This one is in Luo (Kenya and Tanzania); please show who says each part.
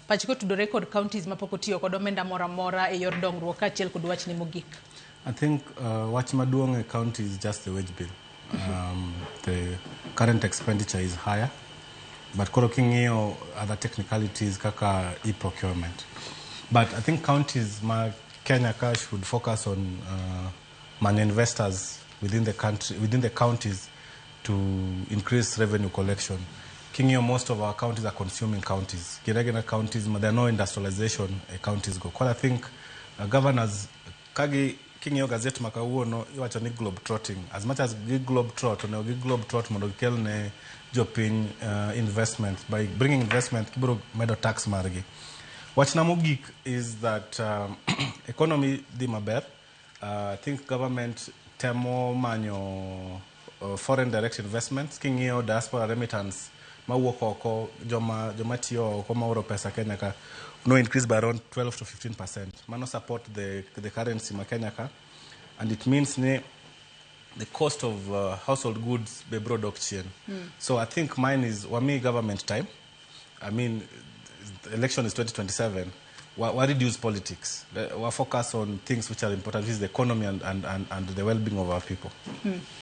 Speaker 1: pachiko tudore kod counties mapok otiyo kod omenda mora mora e yor dongruok kaachiel kod wach ni mogik?
Speaker 2: I think wach maduong' e county is just the wage bill. The current expenditure is higher, but koro king'iyo other technicalities kaka e-procurement. But I think counties ma Kenya ka should focus on man investors within the country, within the counties, to increase revenue collection. King'iyo, most of our counties are consuming counties. Giregena counties, there are no industrialization counties go. Because I think governors kagi king'iyo gazette makawuono iwacho ni globe trotting. As much as globe trot, globe trot mondo gikel ne jopiny investment. By bringing investment, kibiro medo tax margi. Wach na mogik is that economy di maber. I think government temo manyo foreign direct investments. King'iyo diaspora remittance mawuok oko, joma tiyo oko maoro pesa Kenya ka no increase by around 12 to 15%. Mano support the currency ma Kenya ka, and it means the cost of household goods be bro dok chien. So I think mine is wami government time. I mean, the election is 2027. We reduce politics. We focus on things which are important, which is the economy and the well-being of our people.